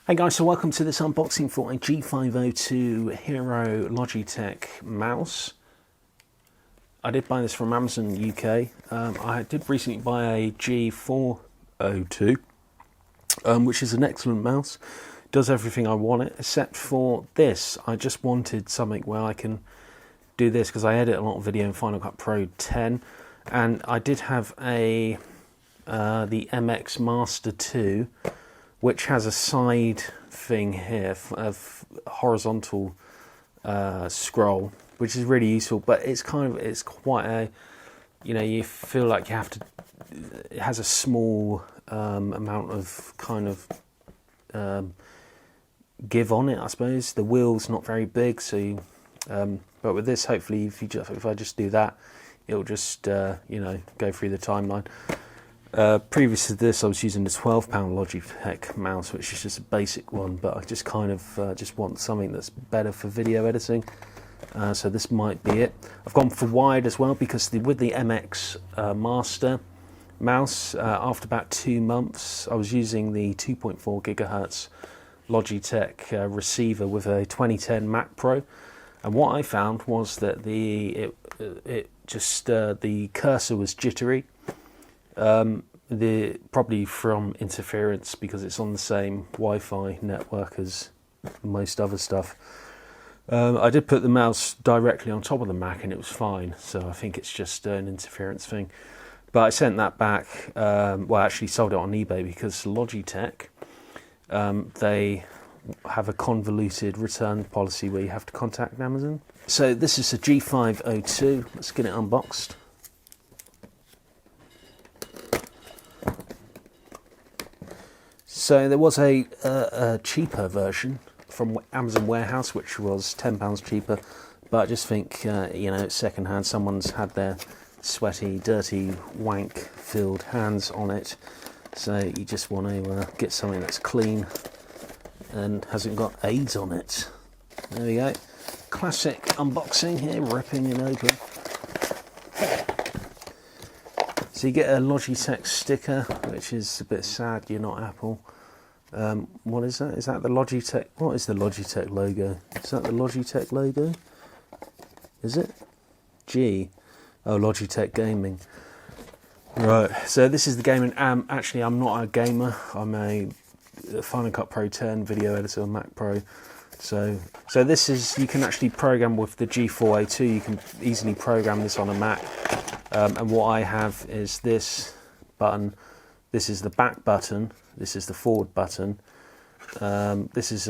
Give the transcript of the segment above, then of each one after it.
Hey guys, so welcome to this unboxing for a G502 Hero Logitech mouse. I did buy this from Amazon UK. I did recently buy a G402, which is an excellent mouse. Does everything I want it, except for this. I just wanted something where I can do this, because I edit a lot of video in Final Cut Pro 10, and I did have the MX Master 2, which has a side thing here of horizontal scroll, which is really useful. But it's quite a, you feel like you have to. It has a small amount of give on it, I suppose. The wheel's not very big, so you, but with this, hopefully, if I just do that, it'll just go through the timeline. Previous to this, I was using the £12 Logitech mouse, which is just a basic one, but I just just want something that's better for video editing. So this might be it. I've gone for wide as well, because with the MX Master mouse, after about 2 months, I was using the 2.4 gigahertz Logitech receiver with a 2010 Mac Pro, and what I found was that the cursor was jittery. Probably from interference, because it's on the same Wi-Fi network as most other stuff. I did put the mouse directly on top of the Mac and it was fine, so I think it's just an interference thing. But I sent that back, well, I actually sold it on eBay, because Logitech, they have a convoluted return policy where you have to contact Amazon. So this is a G502. Let's get it unboxed. So there was a cheaper version from Amazon Warehouse, which was £10 cheaper, but I just think, it's second-hand. Someone's had their sweaty, dirty, wank-filled hands on it, so you just want to get something that's clean and hasn't got AIDS on it. There we go. Classic unboxing here, ripping it open. So you get a Logitech sticker, which is a bit sad. You're not Apple. What is that? Is that the Logitech? What is the Logitech logo? Is that the Logitech logo? Is it? G. Oh, Logitech Gaming. Right. So this is the gaming. Actually, I'm not a gamer. I'm a Final Cut Pro 10 video editor on Mac Pro. So this is, you can actually program with the G402. You can easily program this on a Mac. And what I have is this button. This is the back button. This is the forward button. This is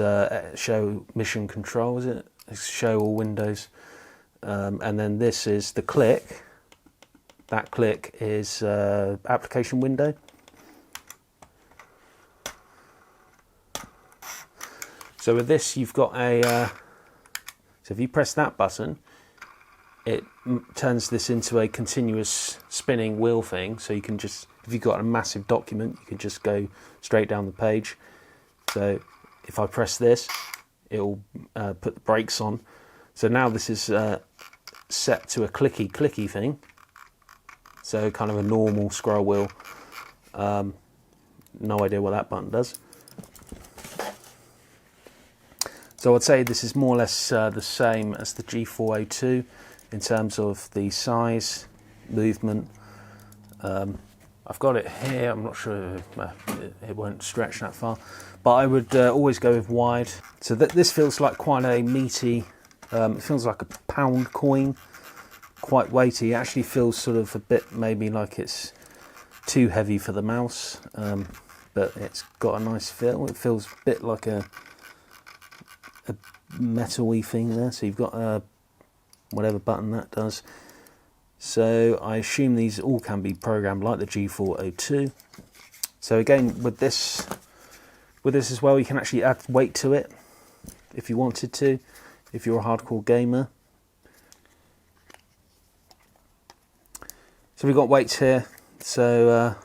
show mission control, is it? Show all windows. And then this is the click. That click is application window. So with this, you've got so if you press that button, it turns this into a continuous spinning wheel thing, so you can just, if you've got a massive document, you can just go straight down the page. So if I press this, it will put the brakes on. So now this is set to a clicky thing, so kind of a normal scroll wheel. No idea what that button does. So I'd say this is more or less the same as the G402 in terms of the size, movement. I've got it here. I'm not sure it won't stretch that far, but I would always go with wide. So this feels like quite a meaty. It feels like a pound coin, quite weighty. It actually feels sort of a bit maybe like it's too heavy for the mouse, but it's got a nice feel. It feels a bit like a metal-y thing there. So you've got whatever button that does. So I assume these all can be programmed like the G402. So again, with this as well, you can actually add weight to it if you wanted to, if you're a hardcore gamer. So we've got weights here. So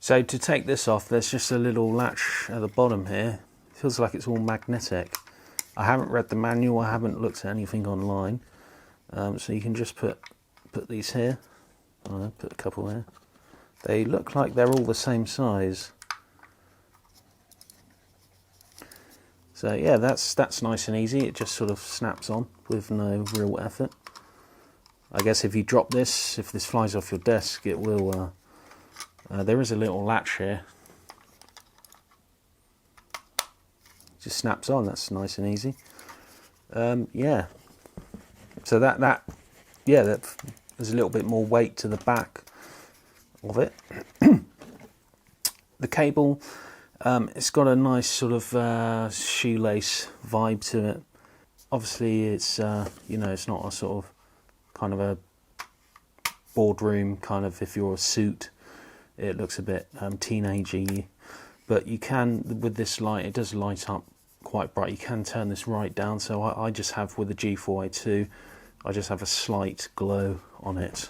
to take this off, there's just a little latch at the bottom here. It feels like it's all magnetic. I haven't read the manual. I haven't looked at anything online. So you can just put these here. Put a couple there. They look like they're all the same size. So yeah, that's nice and easy. It just sort of snaps on with no real effort. I guess if you drop this, if this flies off your desk, it will, there is a little latch here. Just snaps on, that's nice and easy. Yeah, so that there's a little bit more weight to the back of it. The cable, it's got a nice sort of shoelace vibe to it. Obviously it's, you know, it's not a sort of kind of a boardroom kind of, if you're a suit, it looks a bit teenagey. But you can, with this light, it does light up quite bright. You can turn this right down. So I just have, with the G402, I just have a slight glow on it.